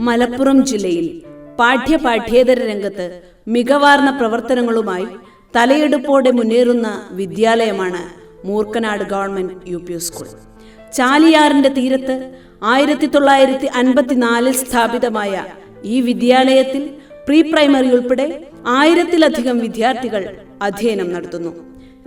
മലപ്പുറം ജില്ലയിൽ പാഠ്യേതര രംഗത്ത് മികവാർന്ന പ്രവർത്തനങ്ങളുമായി തലയെടുപ്പോടെ മുന്നേറുന്ന വിദ്യാലയമാണ് മൂർക്കനാട് ഗവൺമെന്റ് UP സ്കൂൾ. ചാലിയാറിന്റെ തീരത്ത് 1954 സ്ഥാപിതമായ ഈ വിദ്യാലയത്തിൽ പ്രീ പ്രൈമറി ഉൾപ്പെടെ 1000-ലധികം വിദ്യാർത്ഥികൾ അധ്യയനം നടത്തുന്നു.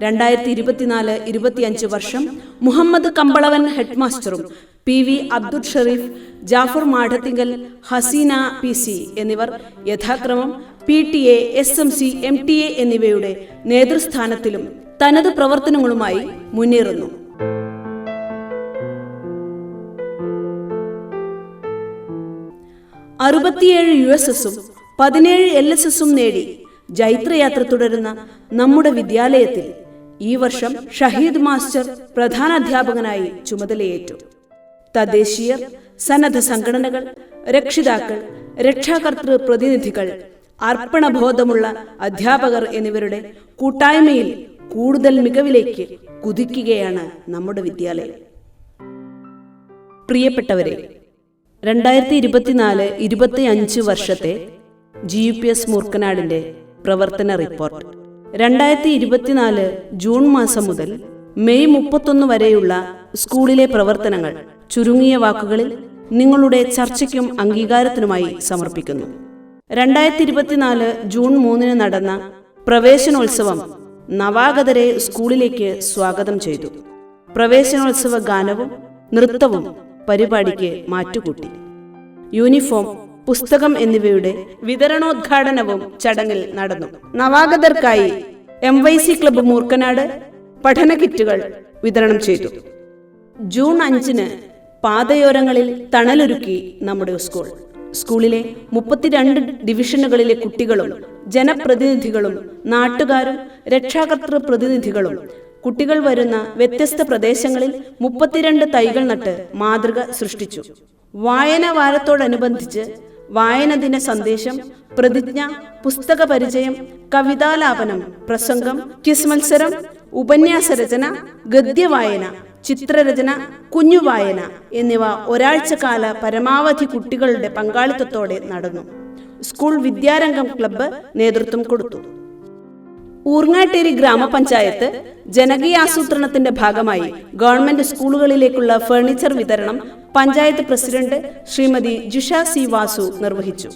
2024-25 വർഷം മുഹമ്മദ് കമ്പളവൻ ഹെഡ്മാസ്റ്ററും PV അബ്ദുൾ ഷെരീഫ്, ജാഫർ മാഠത്തിങ്കൽ, ഹസീന PC എന്നിവർ യഥാക്രമം PTA, SMC, MTA എന്നിവയുടെ നേതൃസ്ഥാനത്തിലും തനത് പ്രവർത്തനങ്ങളുമായി മുന്നേറുന്നു. $67 17 LSS നേടി ജൈത്രയാത്ര തുടരുന്ന നമ്മുടെ വിദ്യാലയത്തിൽ ഈ വർഷം ഷഹീദ് മാസ്റ്റർ പ്രധാനാധ്യാപകനായി ചുമതലയേറ്റു. തദ്ദേശീയർ, സന്നദ്ധ സംഘടനകൾ, രക്ഷിതാക്കൾ, രക്ഷാകർതൃ പ്രതിനിധികൾ, അർപ്പണബോധമുള്ള അധ്യാപകർ എന്നിവരുടെ കൂട്ടായ്മയിൽ കൂടുതൽ മികവിലേക്ക് കുതിക്കുകയാണ് നമ്മുടെ വിദ്യാലയം. പ്രിയപ്പെട്ടവരെ, 2024-25 വർഷത്തെ GUPS മൂർക്കനാടിന്റെ പ്രവർത്തന റിപ്പോർട്ട്. 2024 ജൂൺ മാസം മുതൽ മെയ് 31 വരെയുള്ള സ്കൂളിലെ പ്രവർത്തനങ്ങൾ ചുരുങ്ങിയ വാക്കുകളിൽ നിങ്ങളുടെ ചർച്ചയ്ക്കും അംഗീകാരത്തിനുമായി സമർപ്പിക്കുന്നു. 2024 ജൂൺ 3 നടന്ന പ്രവേശനോത്സവം നവാഗതരെ സ്കൂളിലേക്ക് സ്വാഗതം ചെയ്തു. പ്രവേശനോത്സവ ഗാനവും നൃത്തവും പരിപാടിക്ക് മാറ്റുകൂട്ടി. യൂണിഫോം, പുസ്തകം എന്നിവയുടെ വിതരണോദ്ഘാടനവും ചടങ്ങിൽ നടന്നു. നവാഗതർക്കായി MYC ക്ലബ്ബ് മൂർക്കനാട് പഠന കിറ്റുകൾ വിതരണം ചെയ്തു. ജൂൺ 5 പാതയോരങ്ങളിൽ തണലൊരുക്കി നമ്മുടെ സ്കൂൾ. സ്കൂളിലെ 32 ഡിവിഷനുകളിലെ കുട്ടികളും ജനപ്രതിനിധികളും നാട്ടുകാരും രക്ഷാകർതൃ പ്രതിനിധികളും കുട്ടികൾ വരുന്ന വ്യത്യസ്ത പ്രദേശങ്ങളിൽ 32 തൈകൾ നട്ട് മാതൃക സൃഷ്ടിച്ചു. വായന വാരത്തോടനുബന്ധിച്ച് വായന ദിന സന്ദേശം, പ്രതിജ്ഞ, പുസ്തക പരിചയം, കവിതാലാപനം, പ്രസംഗം, ക്വിസ് മത്സരം, ഉപന്യാസ രചന, ഗദ്യവായന, ചിത്രരചന, കുഞ്ഞുവായന എന്നിവ ഒരാഴ്ചക്കാല പരമാവധി കുട്ടികളുടെ പങ്കാളിത്തത്തോടെ നടന്നു. സ്കൂൾ വിദ്യാരംഗം ക്ലബ്ബ് നേതൃത്വം കൊടുത്തു. ഊർങ്ങാട്ടേരി ഗ്രാമപഞ്ചായത്ത് ജനകീയാസൂത്രണത്തിന്റെ ഭാഗമായി ഗവൺമെന്റ് സ്കൂളുകളിലേക്കുള്ള ഫർണിച്ചർ വിതരണം പഞ്ചായത്ത് പ്രസിഡന്റ് ശ്രീമതി ജിഷ C. വാസു നിർവഹിച്ചു.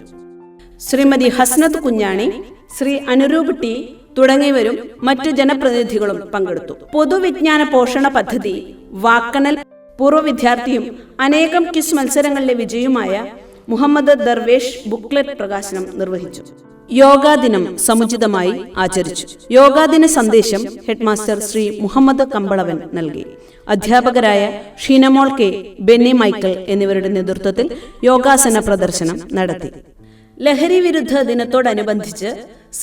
ശ്രീമതി ഹസ്നത്ത് കുഞ്ഞാണി, ശ്രീ അനുരൂപ് T തുടങ്ങിയവരും മറ്റു ജനപ്രതിനിധികളും പങ്കെടുത്തു. പൊതുവിജ്ഞാന പോഷണ പദ്ധതി വാക്കനൽ പൂർവ്വ വിദ്യാർത്ഥിയും അനേകം ക്വിസ് മത്സരങ്ങളിലെ വിജയുമായ മുഹമ്മദ് ദർവേഷ് ബുക്ക്ലെറ്റ് പ്രകാശനം നിർവഹിച്ചു. യോഗാ ദിനം സമുചിതമായി ആചരിച്ചു. യോഗാദിന സന്ദേശം ഹെഡ്മാസ്റ്റർ ശ്രീ മുഹമ്മദ് കമ്പളവൻ നൽകി. അധ്യാപകരായ ഷീനമോൾ K, ബെന്നി മൈക്കൽ എന്നിവരുടെ നേതൃത്വത്തിൽ യോഗാസന പ്രദർശനം നടത്തി. ലഹരി വിരുദ്ധ ദിനത്തോടനുബന്ധിച്ച്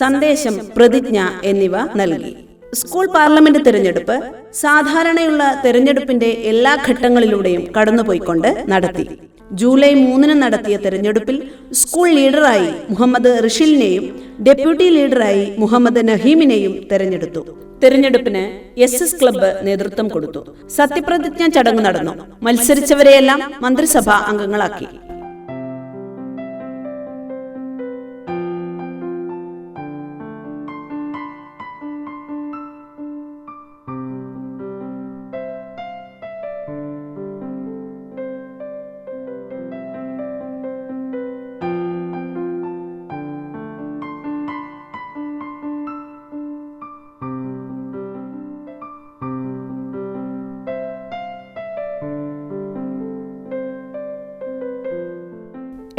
സന്ദേശം, പ്രതിജ്ഞ എന്നിവ നൽകി. സ്കൂൾ പാർലമെന്റ് തെരഞ്ഞെടുപ്പ് സാധാരണയുള്ള തെരഞ്ഞെടുപ്പിന്റെ എല്ലാ ഘട്ടങ്ങളിലൂടെയും കടന്നുപോയിക്കൊണ്ട് നടത്തി. ജൂലൈ 3 നടത്തിയ തെരഞ്ഞെടുപ്പിൽ സ്കൂൾ ലീഡറായി മുഹമ്മദ് റിഷിലിനെയും ഡെപ്യൂട്ടി ലീഡറായി മുഹമ്മദ് നഹീമിനെയും തെരഞ്ഞെടുത്തു. തെരഞ്ഞെടുപ്പിന് SS ക്ലബ്ബ് നേതൃത്വം കൊടുത്തു. സത്യപ്രതിജ്ഞ ചടങ്ങ് നടന്നു. മത്സരിച്ചവരെയെല്ലാം മന്ത്രിസഭാ അംഗങ്ങളാക്കി.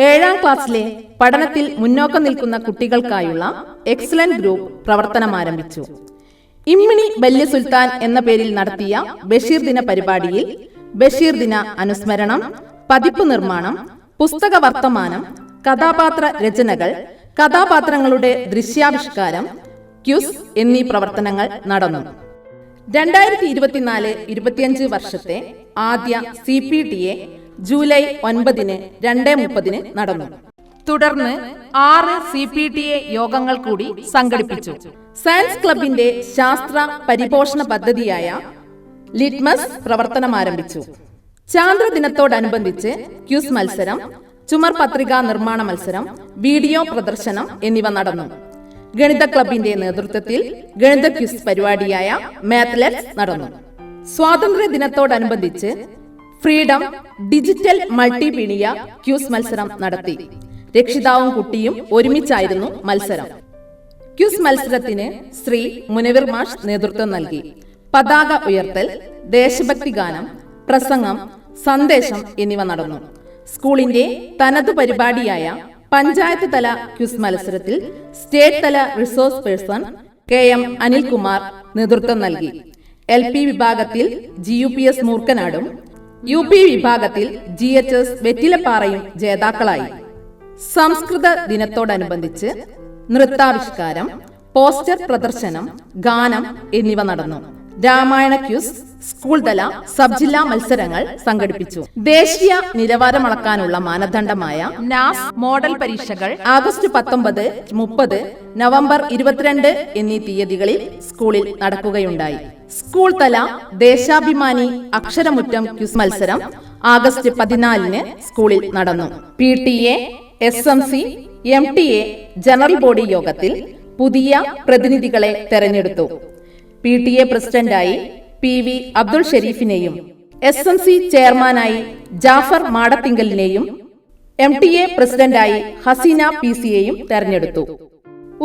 ഏഴാം ക്ലാസ്സിലെ പഠനത്തിൽ മുന്നോക്കം നിൽക്കുന്ന കുട്ടികൾക്കായുള്ള എക്സലന്റ് ഗ്രൂപ്പ് പ്രവർത്തനം ആരംഭിച്ചു. ഇമ്മിണി ബല്യ സുൽത്താൻ എന്ന പേരിൽ നടത്തിയ ബഷീർ ദിന പരിപാടിയിൽ ബഷീർ ദിന അനുസ്മരണം, പതിപ്പ് നിർമ്മാണം, പുസ്തക വർത്തമാനം, കഥാപാത്ര രചനകൾ, കഥാപാത്രങ്ങളുടെ ദൃശ്യാവിഷ്കാരം, ക്യൂസ് എന്നീ പ്രവർത്തനങ്ങൾ നടന്നു. 2024-25 വർഷത്തെ ആദ്യ CPTA ജൂലൈ 9 2:30 നടന്നു. തുടർന്ന് 6 CPTA യോഗങ്ങൾ കൂടി സംഘടിപ്പിച്ചു. സയൻസ് ക്ലബിന്റെ ശാസ്ത്ര പരിപോഷണ പദ്ധതിയായ ലിറ്റ്മസ് പ്രവർത്തനം ആരംഭിച്ചു. ചാന്ദ്രദിനത്തോടനുബന്ധിച്ച് ക്യൂസ് മത്സരം, ചുമർ പത്രിക നിർമ്മാണ മത്സരം, വീഡിയോ പ്രദർശനം എന്നിവ നടന്നു. ഗണിത ക്ലബിന്റെ നേതൃത്വത്തിൽ ഗണിത ക്വിസ് പരിപാടിയായ മാത്ലെറ്റ്സ് നടന്നു. സ്വാതന്ത്ര്യ ദിനത്തോടനുബന്ധിച്ച് ഫ്രീഡം ഡിജിറ്റൽ മൾട്ടിമീഡിയ ക്യൂസ് മത്സരം നടത്തി. രക്ഷിതാവും കുട്ടിയും ഒരുമിച്ചായിരുന്നു മത്സരം. ക്യൂസ് മത്സരത്തിന് ശ്രീ മുനവിർ മാഷ് നേതൃത്വം നൽകി. പതാക ഉയർത്തൽ, ദേശഭക്തി ഗാനം, പ്രസംഗം, സന്ദേശം എന്നിവ നടന്നു. സ്കൂളിന്റെ തനതു പരിപാടിയായ പഞ്ചായത്ത് തല ക്യൂസ് മത്സരത്തിൽ സ്റ്റേറ്റ് തല റിസോഴ്സ് പേഴ്സൺ KM അനിൽകുമാർ നേതൃത്വം നൽകി. LP വിഭാഗത്തിൽ GUPS മൂർക്കനാടും UP വിഭാഗത്തിൽ GHS വെറ്റിലപ്പാറയും ജേതാക്കളായി. സംസ്കൃത ദിനത്തോടനുബന്ധിച്ച് നൃത്താവിഷ്കാരം, പോസ്റ്റർ പ്രദർശനം, ഗാനം എന്നിവ നടന്നു. രാമായണ ക്യൂസ്, സ്കൂൾ തല, സബ് ജില്ലാ മത്സരങ്ങൾ സംഘടിപ്പിച്ചു. ദേശീയ നിലവാരം അളക്കാനുള്ള മാനദണ്ഡമായ നാസ് മോഡൽ പരീക്ഷകൾ ആഗസ്റ്റ് 19, 30, നവംബർ 22 എന്നീ തീയതികളിൽ സ്കൂളിൽ നടക്കുകയുണ്ടായി. സ്കൂൾ തല ദേശാഭിമാനി അക്ഷരമുറ്റം ക്യൂസ് മത്സരം ആഗസ്റ്റ് 14 സ്കൂളിൽ നടന്നു. PTA, SMC, MTA general body യോഗത്തിൽ പുതിയ പ്രതിനിധികളെ തെരഞ്ഞെടുത്തു. PTA പ്രസിഡന്റായി PV അബ്ദുൾ ഷെരീഫിനെയും SMC ചെയർമാനായി ജാഫർ മാടത്തിങ്കലിനെയും MTA പ്രസിഡന്റായി ഹസീന PC-യെയും തെരഞ്ഞെടുത്തു.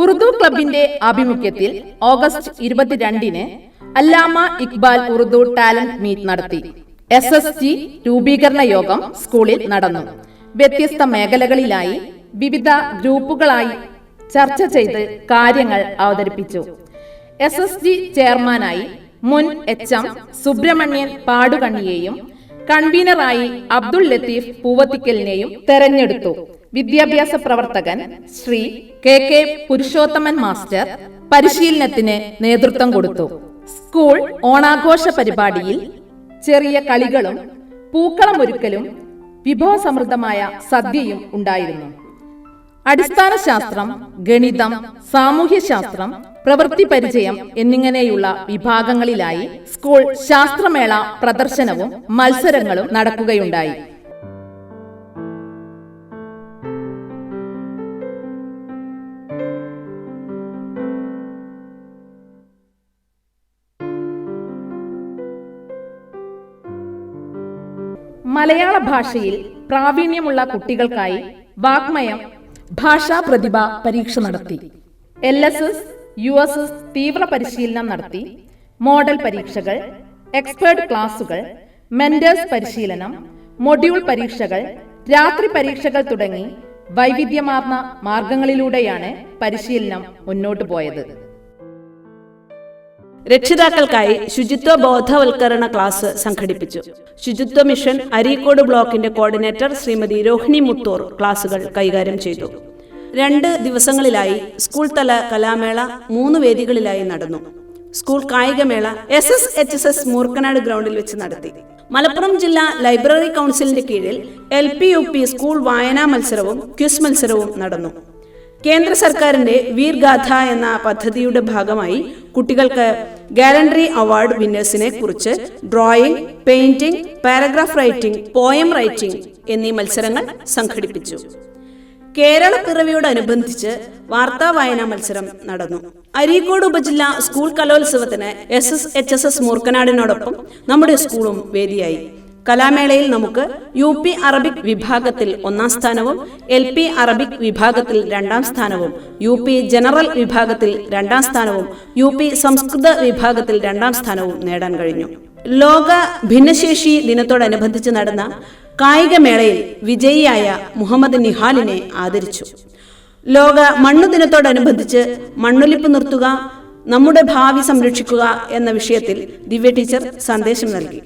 ഉറുദു ക്ലബിന്റെ ആഭിമുഖ്യത്തിൽ ഓഗസ്റ്റ് 22 അല്ലാമ ഇക്ബാൽ ഉറുദു ടാലന്റ് മീറ്റ് നടത്തി. SSG രൂപീകരണ യോഗം സ്കൂളിൽ നടന്നു. വ്യത്യസ്ത മേഖലകളിലായി വിവിധ ഗ്രൂപ്പുകളായി ചർച്ച ചെയ്ത് കാര്യങ്ങൾ അവതരിപ്പിച്ചു. SSG ചെയർമാനായി മുൻ HM സുബ്രഹ്മണ്യൻ പാടുകണ്ണിയെയും കൺവീനറായി അബ്ദുൾ ലത്തീഫ് പൂവത്തിക്കലിനെയും തെരഞ്ഞെടുത്തു. വിദ്യാഭ്യാസ പ്രവർത്തകൻ ശ്രീ KK പുരുഷോത്തമൻ മാസ്റ്റർ പരിശീലനത്തിന് നേതൃത്വം കൊടുത്തു. സ്കൂൾ ഓണാഘോഷ പരിപാടിയിൽ ചെറിയ കളികളും പൂക്കളമൊരുക്കലും വിഭവസമൃദ്ധമായ സദ്യയും ഉണ്ടായിരുന്നു. അടിസ്ഥാന ശാസ്ത്രം, ഗണിതം, സാമൂഹ്യശാസ്ത്രം, പ്രവൃത്തി പരിചയം എന്നിങ്ങനെയുള്ള വിഭാഗങ്ങളിലായി സ്കൂൾ ശാസ്ത്രമേള പ്രദർശനവും മത്സരങ്ങളും നടക്കുകയുണ്ടായി. മലയാള ഭാഷയിൽ പ്രാവീണ്യമുള്ള കുട്ടികൾക്കായി വാഗ്മയം ഭാഷാ പ്രതിഭ പരീക്ഷ നടത്തി. LSS, USS തീവ്ര പരിശീലനം നടത്തി. മോഡൽ പരീക്ഷകൾ, എക്സ്പേർട്ട് ക്ലാസുകൾ, മെന്റേഴ്സ് പരിശീലനം, മൊഡ്യൂൾ പരീക്ഷകൾ, രാത്രി പരീക്ഷകൾ തുടങ്ങി വൈവിധ്യമാർന്ന മാർഗങ്ങളിലൂടെയാണ് പരിശീലനം മുന്നോട്ടു പോയത്. രക്ഷിതാക്കൾക്കായി ശുചിത്വ ബോധവൽക്കരണ ക്ലാസ് സംഘടിപ്പിച്ചു. ശുചിത്വ മിഷൻ അരീക്കോട് ബ്ലോക്കിന്റെ കോർഡിനേറ്റർ ശ്രീമതി രോഹിണി മുത്തൂർ ക്ലാസുകൾ കൈകാര്യം ചെയ്തു. 2 ദിവസങ്ങളിലായി സ്കൂൾ തല കലാമേള 3 വേദികളിലായി നടന്നു. സ്കൂൾ കായികമേള SSHSS മൂർക്കനാട് ഗ്രൗണ്ടിൽ വെച്ച് നടത്തി. മലപ്പുറം ജില്ലാ ലൈബ്രറി കൗൺസിലിന്റെ കീഴിൽ LP UP സ്കൂൾ വായനാ മത്സരവും ക്വിസ് മത്സരവും നടന്നു. കേന്ദ്ര സർക്കാരിന്റെ വീർഗാഥ എന്ന പദ്ധതിയുടെ ഭാഗമായി കുട്ടികൾക്ക് ഗാലൻട്രി അവാർഡ് വിന്നേഴ്സിനെ കുറിച്ച് drawing, painting, paragraph writing, poem writing എന്നീ മത്സരങ്ങൾ സംഘടിപ്പിച്ചു. കേരള പിറവിയോടനുബന്ധിച്ച് വാർത്താ വായനാ മത്സരം നടന്നു. അരീക്കോട് ഉപജില്ലാ സ്കൂൾ കലോത്സവത്തിന് SSHSS മൂർക്കനാടിനോടൊപ്പം നമ്മുടെ സ്കൂളും വേദിയായി. കലാമേളയിൽ നമുക്ക് UP അറബിക് വിഭാഗത്തിൽ 1ാം സ്ഥാനവും LP അറബിക് വിഭാഗത്തിൽ 2ാം സ്ഥാനവും UP ജനറൽ വിഭാഗത്തിൽ 2ാം സ്ഥാനവും UP സംസ്കൃത വിഭാഗത്തിൽ 2ാം സ്ഥാനവും നേടാൻ കഴിഞ്ഞു. ലോക ഭിന്നശേഷി ദിനത്തോടനുബന്ധിച്ച് നടന്ന കായികമേളയിൽ വിജയിയായ മുഹമ്മദ് നിഹാലിനെ ആദരിച്ചു. ലോക മണ്ണു ദിനത്തോടനുബന്ധിച്ച് മണ്ണൊലിപ്പ് നിർത്തുക, നമ്മുടെ ഭാവി സംരക്ഷിക്കുക എന്ന വിഷയത്തിൽ ദിവ്യ ടീച്ചർ സന്ദേശം നൽകി.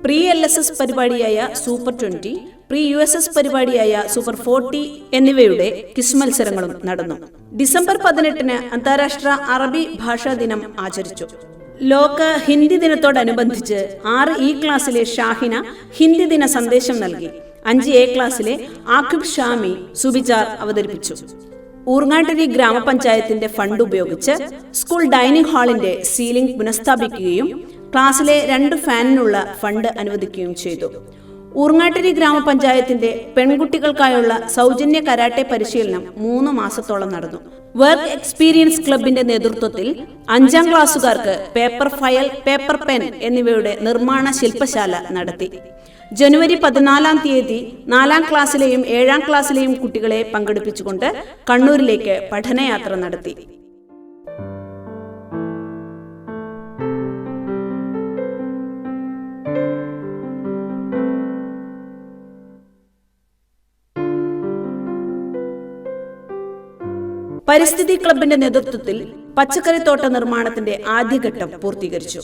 പ്രീ LSS പരിപാടിയായ സൂപ്പർ 20, പ്രീ USS പരിപാടിയായ സൂപ്പർ 40 എന്നിവയുടെ ക്വിസ് മത്സരങ്ങളും നടന്നു. ഡിസംബർ 18 അന്താരാഷ്ട്ര അറബി ഭാഷാ ദിനം ആചരിച്ചു. ലോക ഹിന്ദി ദിനത്തോടനുബന്ധിച്ച് 6E ക്ലാസ്സിലെ ഷാഹിന ഹിന്ദി ദിന സന്ദേശം നൽകി. 5A ക്ലാസ്സിലെ ആഖിബ് ഷാമി സുബിചാർ അവതരിപ്പിച്ചു. ഊർങ്ങാട്ടിരി ഗ്രാമപഞ്ചായത്തിന്റെ ഫണ്ട് ഉപയോഗിച്ച് സ്കൂൾ ഡൈനിങ് ഹാളിന്റെ സീലിംഗ് പുനഃസ്ഥാപിക്കുകയും ക്ലാസ്സിലെ 2 ഫാനിനുള്ള ഫണ്ട് അനുവദിക്കുകയും ചെയ്തു. ഊർങ്ങാട്ടിരി ഗ്രാമപഞ്ചായത്തിന്റെ പെൺകുട്ടികൾക്കായുള്ള സൗജന്യ കരാട്ടെ പരിശീലനം 3 മാസത്തോളം നടന്നു. വർക്ക് എക്സ്പീരിയൻസ് ക്ലബിന്റെ നേതൃത്വത്തിൽ 5ാം ക്ലാസ്സുകാർക്ക് പേപ്പർ ഫയൽ, പേപ്പർ പെൻ എന്നിവയുടെ നിർമ്മാണ ശില്പശാല നടത്തി. ജനുവരി 14-ാം തീയതി 4ാം ക്ലാസ്സിലെയും 7ാം ക്ലാസ്സിലെയും കുട്ടികളെ പങ്കെടുപ്പിച്ചുകൊണ്ട് കണ്ണൂരിലേക്ക് പഠനയാത്ര നടത്തി. പരിസ്ഥിതി ക്ലബിന്റെ നേതൃത്വത്തിൽ പച്ചക്കറിത്തോട്ട നിർമ്മാണത്തിന്റെ ആദ്യഘട്ടം പൂർത്തീകരിച്ചു.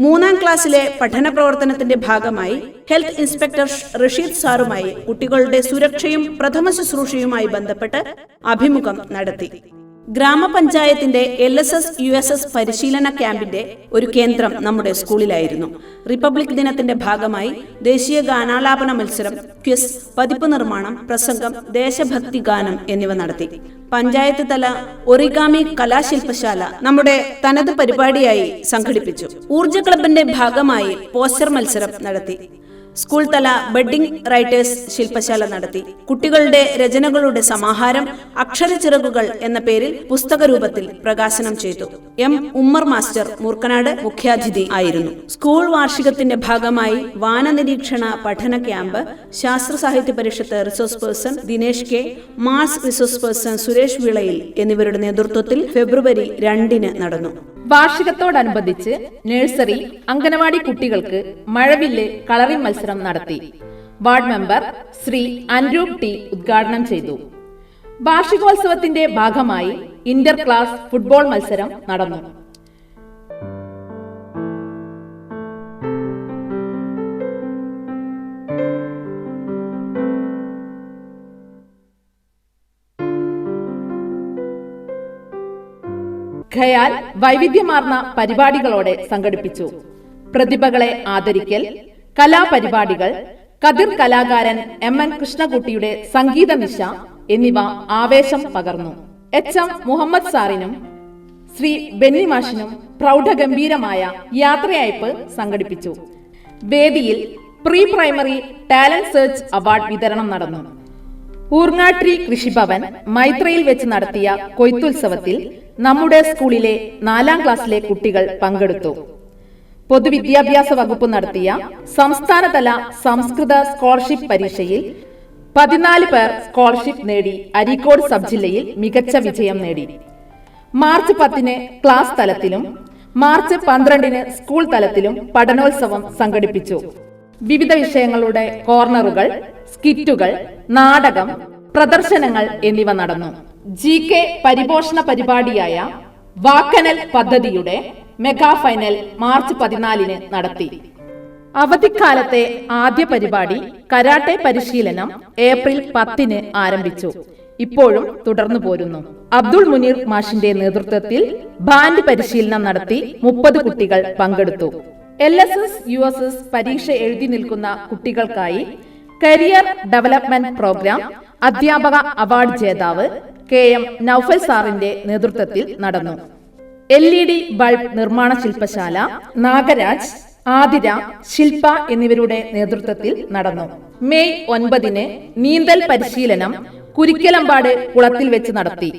3ാം ക്ലാസ്സിലെ പഠന പ്രവർത്തനത്തിന്റെ ഭാഗമായി ഹെൽത്ത് ഇൻസ്പെക്ടർ റഷീദ് സാറുമായി കുട്ടികളുടെ സുരക്ഷയും പ്രഥമ ശുശ്രൂഷയുമായി ബന്ധപ്പെട്ട് അഭിമുഖം നടത്തി. ഗ്രാമപഞ്ചായത്തിന്റെ LSS USS പരിശീലന ക്യാമ്പിന്റെ ഒരു കേന്ദ്രം നമ്മുടെ സ്കൂളിലായിരുന്നു. റിപ്പബ്ലിക് ദിനത്തിന്റെ ഭാഗമായി ദേശീയ ഗാനാലാപന മത്സരം, ക്വിസ്, പതിപ്പ് നിർമ്മാണം, പ്രസംഗം, ദേശഭക്തി ഗാനം എന്നിവ നടത്തി. പഞ്ചായത്ത് തല ഒറിഗാമി കലാശില്പശാല നമ്മുടെ തനത് പരിപാടിയായി സംഘടിപ്പിച്ചു. ഊർജ ക്ലബിന്റെ ഭാഗമായി പോസ്റ്റർ മത്സരം നടത്തി. സ്കൂൾ തല ബഡ്ഡിംഗ് റൈറ്റേഴ്സ് ശില്പശാല നടത്തി. കുട്ടികളുടെ രചനകളുടെ സമാഹാരം അക്ഷരച്ചിറകുകൾ എന്ന പേരിൽ പുസ്തക രൂപത്തിൽ പ്രകാശനം ചെയ്തു. M. ഉമ്മർ മാസ്റ്റർ മൂർക്കനാട് മുഖ്യാതിഥി ആയിരുന്നു. സ്കൂൾ വാർഷികത്തിന്റെ ഭാഗമായി വാനനിരീക്ഷണ പഠന camp Shastra Sahitya Parishad resource person Dinesh K, Mars resource person Suresh Vilayil എന്നിവരുടെ നേതൃത്വത്തിൽ ഫെബ്രുവരി 2-ന് നടന്നു. വാർഷികത്തോടനുബന്ധിച്ച് നഴ്സറി, അംഗനവാടി കുട്ടികൾക്ക് മഴവില്ല് കളറിംഗ് മത്സരം നടത്തി. Ward member Shri Anroop T ഉദ്ഘാടനം ചെയ്തു. വാർഷികോത്സവത്തിന്റെ ഭാഗമായി ഇന്റർ ക്ലാസ് ഫുട്ബോൾ മത്സരം നടന്നു. ഖയാൽ വൈവിധ്യമാർന്ന പരിപാടികളോടെ സംഘടിപ്പിച്ചു. പ്രതിഭകളെ ആദരിക്കൽ, കലാപരിപാടികൾ, കതിർ കലാകാരൻ MN കൃഷ്ണകുട്ടിയുടെ സംഗീത നിശ എന്നിവ ആവേശം പകർന്നു. HM മുഹമ്മദ് സാറിനും ശ്രീ ബെന്നി മാഷിനും പ്രൗഢഗംഭീരമായ യാത്രയയപ്പ് സംഘടിപ്പിച്ചു. വേദിയിൽ pre primary talent search award വിതരണം നടന്നു. ഊർങ്ങാട്ടിരി കൃഷിഭവൻ മൈത്രയിൽ വെച്ച് നടത്തിയ കൊയ്ത്തുത്സവത്തിൽ നമ്മുടെ സ്കൂളിലെ 4ാം ക്ലാസ്സിലെ കുട്ടികൾ പങ്കെടുത്തു. പൊതുവിദ്യാഭ്യാസ വകുപ്പ് നടത്തിയ സംസ്ഥാനതല സംസ്കൃത സ്കോളർഷിപ്പ് പരീക്ഷയിൽ 14 പേർ സ്കോളർഷിപ്പ് നേടി അരീക്കോട് സബ് ജില്ലയിൽ മികച്ച വിജയം നേടി. മാർച്ച് 10-ന് ക്ലാസ് തലത്തിലും മാർച്ച് 12-ന് സ്കൂൾ തലത്തിലും പഠനോത്സവം സംഘടിപ്പിച്ചു. വിവിധ വിഷയങ്ങളുടെ കോർണറുകൾ, സ്കിറ്റുകൾ, നാടകം, പ്രദർശനങ്ങൾ എന്നിവ നടന്നു. GK പരിപോഷണ പരിപാടിയായ വാക്കനൽ പദ്ധതിയുടെ മെഗാ ഫൈനൽ മാർച്ച് 14-ന് നടത്തി. അവധിക്കാലത്തെ ആദ്യ പരിപാടി കരാട്ടെ പരിശീലനം ഏപ്രിൽ 10-ന് ആരംഭിച്ചു. ഇപ്പോഴും തുടർന്നു പോരുന്നു. അബ്ദുൾ മുനീർ മാഷിന്റെ നേതൃത്വത്തിൽ ബാൻഡ് പരിശീലനം നടത്തി 30 കുട്ടികൾ പങ്കെടുത്തു. LSS USS പരീക്ഷ എഴുതി നിൽക്കുന്ന കുട്ടികൾക്കായി കരിയർ ഡെവലപ്മെന്റ് പ്രോഗ്രാം അധ്യാപക അവാർഡ് ജേതാവ് KM നൌഫൽ സാറിന്റെ നേതൃത്വത്തിൽ നടന്നു. LED ബൾബ് നിർമ്മാണ ശില്പശാല നാഗരാജ്, ആതിര, ശില്പ എന്നിവരുടെ നേതൃത്വത്തിൽ നടന്നു. മെയ് 9-ന് നീന്തൽ പരിശീലനം കുരിക്കലമ്പാട് കുളത്തിൽ വെച്ച് നടത്തി.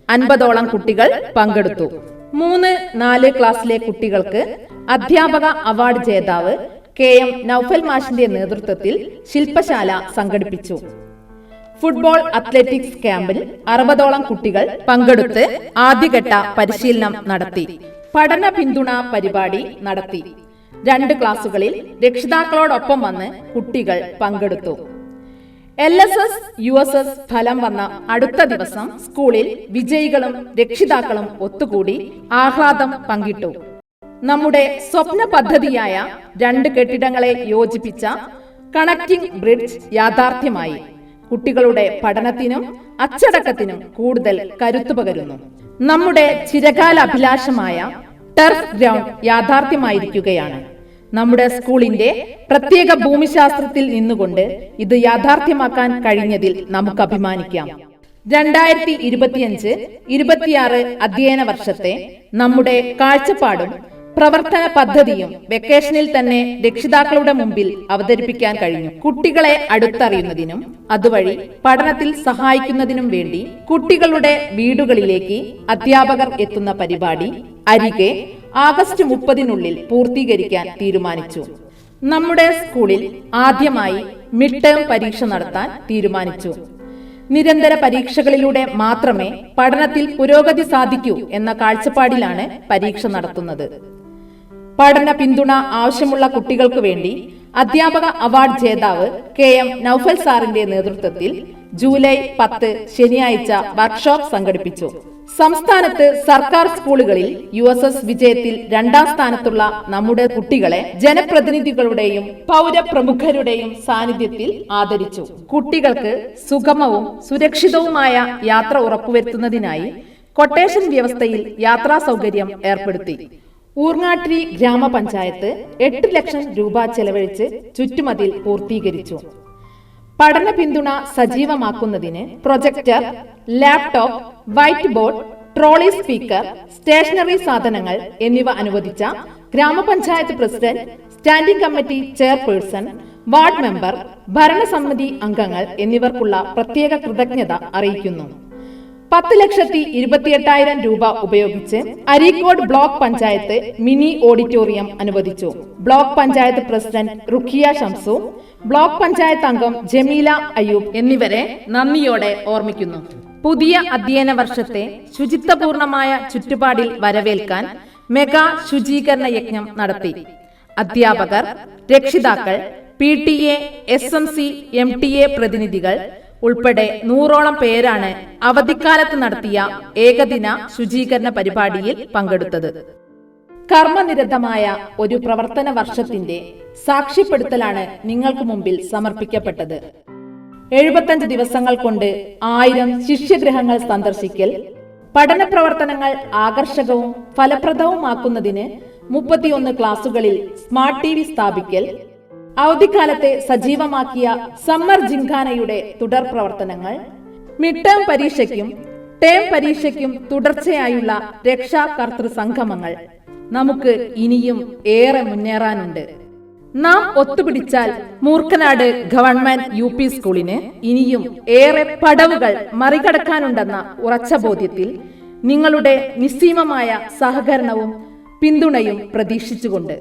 50ഓളം കുട്ടികൾ പങ്കെടുത്തു. 3-4 ക്ലാസ്സിലെ കുട്ടികൾക്ക് അധ്യാപക അവാർഡ് ജേതാവ് KM നൌഫൽ മാഷിന്റെ നേതൃത്വത്തിൽ ശില്പശാല സംഘടിപ്പിച്ചു. ഫുട്ബോൾ അത്ലറ്റിക്സ് ക്യാമ്പിൽ 60ഓളം കുട്ടികൾ പങ്കെടുത്ത് ആദ്യഘട്ട പരിശീലനം നടത്തി. പഠന പിന്തുണ പരിപാടി നടത്തി. 2 ക്ലാസുകളിൽ രക്ഷിതാക്കളോടൊപ്പം വന്ന് കുട്ടികൾ പങ്കെടുത്തു. LSS USS ഫലം വന്ന അടുത്ത ദിവസം സ്കൂളിൽ വിജയികളും രക്ഷിതാക്കളും ഒത്തുകൂടി ആഹ്ലാദം പങ്കിട്ടു. നമ്മുടെ സ്വപ്ന പദ്ധതിയായ 2 കെട്ടിടങ്ങളെ യോജിപ്പിച്ച കണക്റ്റിംഗ് ബ്രിഡ്ജ് യാഥാർത്ഥ്യമായി. കുട്ടികളുടെ പഠനത്തിനും അച്ചടക്കത്തിനും കൂടുതൽ കരുത്തു പകരുന്നു. നമ്മുടെ ചിരകാല അഭിലാഷമായ ടർഫ് ഗ്രൗണ്ട് യാഥാർത്ഥ്യമായിരിക്കുകയാണ്. നമ്മുടെ സ്കൂളിന്റെ പ്രത്യേക ഭൂമിശാസ്ത്രത്തിൽ നിന്നുകൊണ്ട് ഇത് യാഥാർത്ഥ്യമാക്കാൻ കഴിഞ്ഞതിൽ നമുക്ക് അഭിമാനിക്കാം. 2025-26 അധ്യയന വർഷത്തെ നമ്മുടെ കാഴ്ചപ്പാടും പ്രവർത്തന പദ്ധതിയും വെക്കേഷനിൽ തന്നെ രക്ഷിതാക്കളുടെ മുമ്പിൽ അവതരിപ്പിക്കാൻ കഴിഞ്ഞു. കുട്ടികളെ അടുത്തറിയുന്നതിനും അതുവഴി പഠനത്തിൽ സഹായിക്കുന്നതിനും വേണ്ടി കുട്ടികളുടെ വീടുകളിലേക്ക് അധ്യാപകർ എത്തുന്ന പരിപാടി അരികെ ആഗസ്റ്റ് 30-നുള്ളിൽ പൂർത്തീകരിക്കാൻ തീരുമാനിച്ചു. നമ്മുടെ സ്കൂളിൽ ആദ്യമായി മിഡ് ടേം പരീക്ഷ നടത്താൻ തീരുമാനിച്ചു. നിരന്തര പരീക്ഷകളിലൂടെ മാത്രമേ പഠനത്തിൽ പുരോഗതി സാധിക്കൂ എന്ന കാഴ്ചപ്പാടിലാണ് പരീക്ഷ നടത്തുന്നത്. പഠന പിന്തുണ ആവശ്യമുള്ള കുട്ടികൾക്ക് വേണ്ടി അധ്യാപക അവാർഡ് ജേതാവ് KM നൌഫൽ സാറിന്റെ നേതൃത്വത്തിൽ ജൂലൈ 10 ശനിയാഴ്ച വർക്ക്ഷോപ്പ് സംഘടിപ്പിച്ചു. സംസ്ഥാനത്ത് സർക്കാർ സ്കൂളുകളിൽ USS വിജയത്തിൽ 2ാം സ്ഥാനത്തുള്ള നമ്മുടെ കുട്ടികളെ ജനപ്രതിനിധികളുടെയും പൗരപ്രമുഖരുടെയും സാന്നിധ്യത്തിൽ ആദരിച്ചു. കുട്ടികൾക്ക് സുഗമവും സുരക്ഷിതവുമായ യാത്ര ഉറപ്പുവരുത്തുന്നതിനായി കൊട്ടേഷൻ വ്യവസ്ഥയിൽ യാത്രാ സൗകര്യം ഏർപ്പെടുത്തി. ഊർങ്ങാട്ടിരി ഗ്രാമപഞ്ചായത്ത് 8 ലക്ഷം രൂപ ചെലവഴിച്ച് ചുറ്റുമതിൽ പൂർത്തീകരിച്ചു. പഠന പിന്തുണ സജീവമാക്കുന്നതിന് projector, laptop, white board, trolley speaker, stationery സാധനങ്ങൾ എന്നിവ അനുവദിച്ച grama panchayat president, standing committee chairperson, ward member, ഭരണസമിതി അംഗങ്ങൾ എന്നിവർക്കുള്ള പ്രത്യേക കൃതജ്ഞത അറിയിക്കുന്നു. 10,28,000 രൂപ ഉപയോഗിച്ച് Areekode block panchayat mini auditorium അനുവദിച്ചു. Block panchayat president Rukhiya Shamsu, block panchayat അംഗം ജമീല അയ്യൂബ് എന്നിവരെ നന്ദിയോടെ ഓർമ്മിക്കുന്നു. പുതിയ അധ്യയന വർഷത്തെ ശുചിത്വപൂർണമായ ചുറ്റുപാടിൽ വരവേൽക്കാൻ മെഗാ ശുചീകരണ യജ്ഞം നടത്തി. അധ്യാപകർ, രക്ഷിതാക്കൾ, PTA, SMC, MTA പ്രതിനിധികൾ ഉൾപ്പെടെ 100ഓളം പേരാണ് അവധിക്കാലത്ത് നടത്തിയ ഏകദിന ശുചീകരണ പരിപാടിയിൽ പങ്കെടുത്തത്. കർമ്മനിരതമായ ഒരു പ്രവർത്തന വർഷത്തിന്റെ സാക്ഷ്യപ്പെടുത്തലാണ് നിങ്ങൾക്ക് മുമ്പിൽ സമർപ്പിക്കപ്പെട്ടത്. 75 ദിവസങ്ങൾ കൊണ്ട് 1000 ശിഷ്യഗൃഹങ്ങൾ സന്ദർശിക്കൽ, പഠന പ്രവർത്തനങ്ങൾ ആകർഷകവും ഫലപ്രദവുമാക്കുന്നതിന് 31 ക്ലാസുകളിൽ സ്മാർട്ട് TV സ്ഥാപിക്കൽ, അവധിക്കാലത്തെ സജീവമാക്കിയ സമ്മർ ജിംഖാനയുടെ തുടർ പ്രവർത്തനങ്ങൾ, മിഡ് ടേം പരീക്ഷയ്ക്കും ടേം പരീക്ഷയ്ക്കും തുടർച്ചയായുള്ള രക്ഷാകർതൃ സംഗമങ്ങൾ. നമുക്ക് ഇനിയും ഏറെ മുന്നേറാനുണ്ട്. നാം ഒത്തുപിടിച്ചാൽ മൂർക്കനാട് ഗവൺമെന്റ് UP സ്കൂളിന് ഇനിയും ഏറെ പടവുകൾ മറികടക്കാനുണ്ടെന്ന ഉറച്ച ബോധ്യത്തിൽ നിങ്ങളുടെ നിസ്സീമമായ സഹകരണവും പിന്തുണയും പ്രതീക്ഷിച്ചുകൊണ്ട്